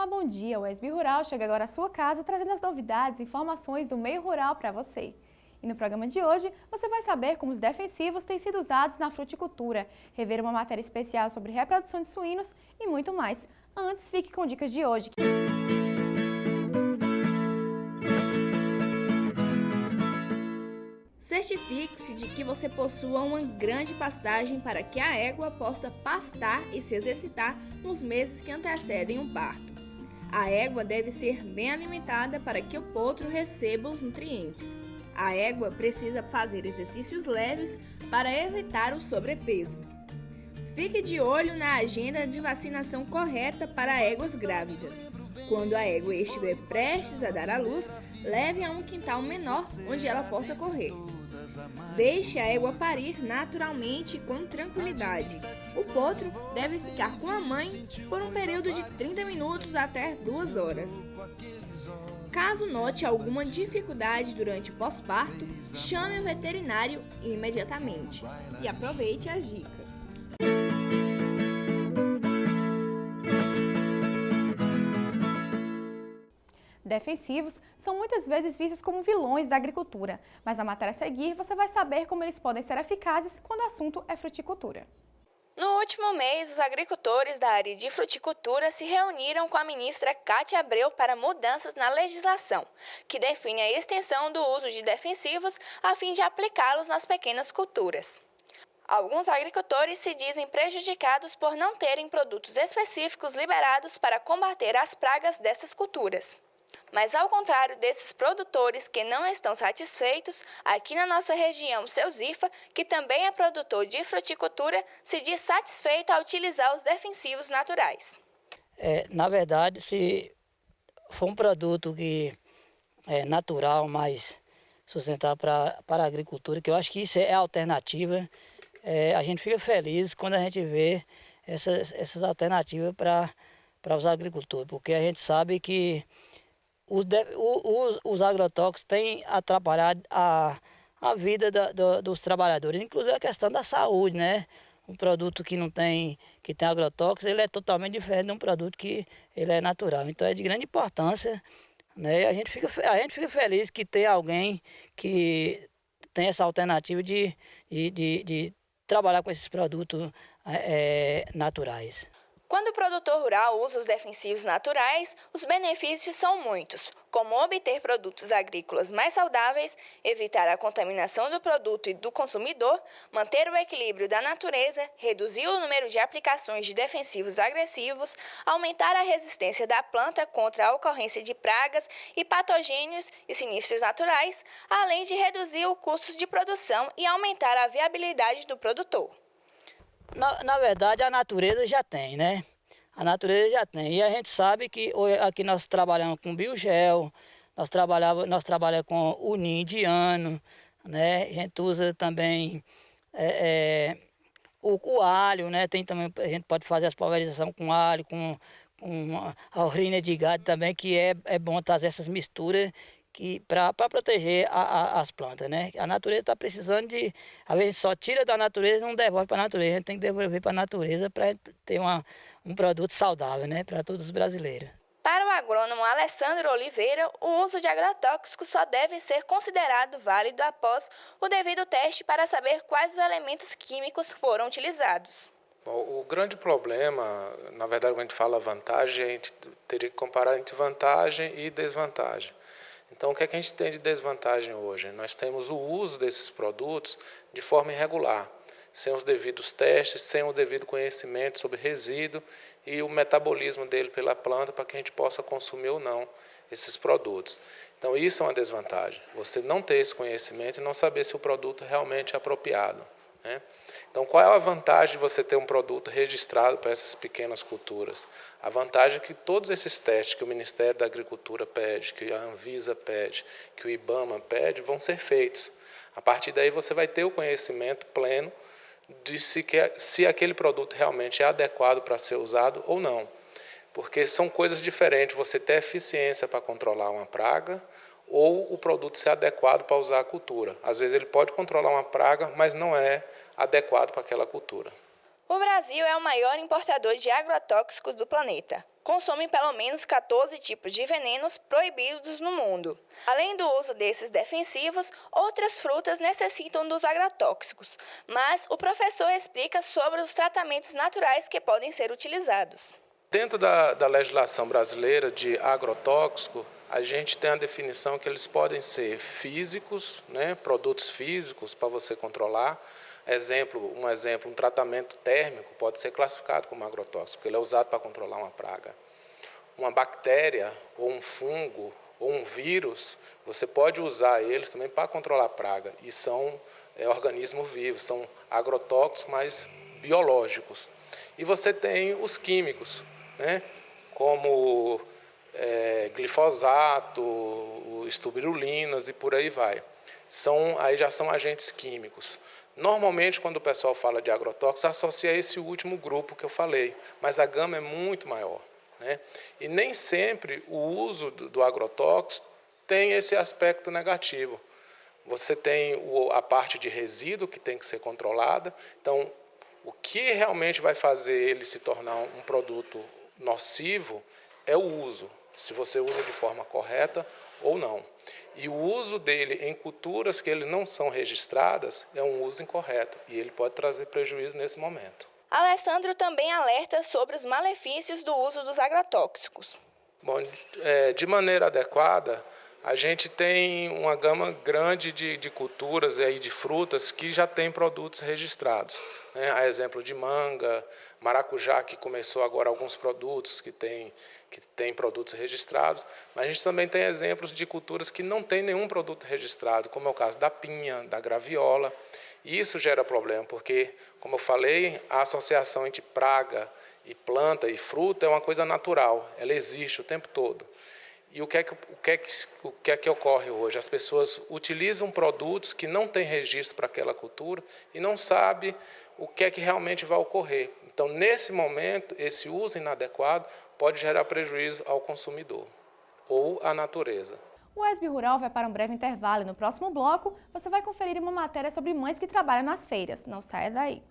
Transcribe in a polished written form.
Olá, bom dia! O SB Rural chega agora à sua casa trazendo as novidades e informações do meio rural para você. E no programa de hoje, você vai saber como os defensivos têm sido usados na fruticultura, rever uma matéria especial sobre reprodução de suínos e muito mais. Antes, fique com dicas de hoje. Certifique-se de que você possua uma grande pastagem para que a égua possa pastar e se exercitar nos meses que antecedem o parto. A égua deve ser bem alimentada para que o potro receba os nutrientes. A égua precisa fazer exercícios leves para evitar o sobrepeso. Fique de olho na agenda de vacinação correta para éguas grávidas. Quando a égua estiver prestes a dar à luz, leve a um quintal menor onde ela possa correr. Deixe a égua parir naturalmente e com tranquilidade. O potro deve ficar com a mãe por um período de 30 minutos até 2 horas. Caso note alguma dificuldade durante o pós-parto, chame o veterinário imediatamente. E aproveite as dicas. Defensivos são muitas vezes vistos como vilões da agricultura, mas na matéria a seguir você vai saber como eles podem ser eficazes quando o assunto é fruticultura. No último mês, os agricultores da área de fruticultura se reuniram com a ministra Cátia Abreu para mudanças na legislação, que define a extensão do uso de defensivos a fim de aplicá-los nas pequenas culturas. Alguns agricultores se dizem prejudicados por não terem produtos específicos liberados para combater as pragas dessas culturas. Mas ao contrário desses produtores que não estão satisfeitos, aqui na nossa região, o seu Zifa, que também é produtor de fruticultura, se diz satisfeito a utilizar os defensivos naturais. Na verdade, se for um produto que é natural, mas sustentável para a agricultura, que eu acho que isso é a alternativa, a gente fica feliz quando a gente vê essas alternativas para os agricultores, porque a gente sabe que os agrotóxicos têm atrapalhado a vida dos trabalhadores, inclusive a questão da saúde, né? Um produto que que tem agrotóxicos, ele é totalmente diferente de um produto que ele é natural. Então é de grande importância, né? A gente fica feliz que tem alguém que tem essa alternativa de trabalhar com esses produtos naturais. Quando o produtor rural usa os defensivos naturais, os benefícios são muitos, como obter produtos agrícolas mais saudáveis, evitar a contaminação do produto e do consumidor, manter o equilíbrio da natureza, reduzir o número de aplicações de defensivos agressivos, aumentar a resistência da planta contra a ocorrência de pragas e patogênios e sinistros naturais, além de reduzir o custo de produção e aumentar a viabilidade do produtor. Na verdade, a natureza já tem, né? A natureza já tem. E a gente sabe que aqui nós trabalhamos com biogel, nós trabalhamos com o ninho indiano, né? A gente usa também o alho, né? Tem também, a gente pode fazer as pulverizações com alho, com a urina de gado também, que é bom trazer essas misturas para proteger as plantas, né? A natureza está precisando às vezes só tira da natureza e não devolve para a natureza. A gente tem que devolver para a natureza para ter um produto saudável, né? Para todos os brasileiros. Para o agrônomo Alessandro Oliveira, o uso de agrotóxicos só deve ser considerado válido após o devido teste para saber quais os elementos químicos foram utilizados. Bom, o grande problema, na verdade, quando a gente fala vantagem, a gente teria que comparar entre vantagem e desvantagem. Então, o que é que a gente tem de desvantagem hoje? Nós temos o uso desses produtos de forma irregular, sem os devidos testes, sem o devido conhecimento sobre resíduo e o metabolismo dele pela planta para que a gente possa consumir ou não esses produtos. Então, isso é uma desvantagem, você não ter esse conhecimento e não saber se o produto realmente é apropriado, né? Então, qual é a vantagem de você ter um produto registrado para essas pequenas culturas? A vantagem é que todos esses testes que o Ministério da Agricultura pede, que a Anvisa pede, que o IBAMA pede, vão ser feitos. A partir daí você vai ter o conhecimento pleno de se aquele produto realmente é adequado para ser usado ou não. Porque são coisas diferentes, você ter eficiência para controlar uma praga ou o produto ser adequado para usar a cultura. Às vezes ele pode controlar uma praga, mas não é adequado para aquela cultura. O Brasil é o maior importador de agrotóxicos do planeta. Consome pelo menos 14 tipos de venenos proibidos no mundo. Além do uso desses defensivos, outras frutas necessitam dos agrotóxicos, mas o professor explica sobre os tratamentos naturais que podem ser utilizados. Dentro da legislação brasileira de agrotóxico, a gente tem a definição que eles podem ser físicos, né, produtos físicos para você controlar. Um tratamento térmico pode ser classificado como agrotóxico, porque ele é usado para controlar uma praga. Uma bactéria, ou um fungo, ou um vírus, você pode usar eles também para controlar a praga. E são organismos vivos, são agrotóxicos, mas biológicos. E você tem os químicos, né, como glifosato, estubirulinas e por aí vai. Aí já são agentes químicos. Normalmente, quando o pessoal fala de agrotóxicos, associa a esse último grupo que eu falei, mas a gama é muito maior, né? E nem sempre o uso do agrotóxico tem esse aspecto negativo. Você tem a parte de resíduo que tem que ser controlada. Então, o que realmente vai fazer ele se tornar um produto nocivo é o uso, se você usa de forma correta ou não. E o uso dele em culturas que eles não são registradas é um uso incorreto e ele pode trazer prejuízo nesse momento. Alessandro também alerta sobre os malefícios do uso dos agrotóxicos. Bom, de maneira adequada, a gente tem uma gama grande de culturas e de frutas que já tem produtos registrados, né? A exemplo de manga, maracujá, que começou agora alguns produtos que tem produtos registrados, mas a gente também tem exemplos de culturas que não tem nenhum produto registrado, como é o caso da pinha, da graviola. E isso gera problema, porque, como eu falei, a associação entre praga e planta e fruta é uma coisa natural, ela existe o tempo todo. E o que é que ocorre hoje? As pessoas utilizam produtos que não têm registro para aquela cultura e não sabem o que é que realmente vai ocorrer. Então, nesse momento, esse uso inadequado pode gerar prejuízo ao consumidor ou à natureza. O ESB Rural vai para um breve intervalo e no próximo bloco você vai conferir uma matéria sobre mães que trabalham nas feiras. Não saia daí.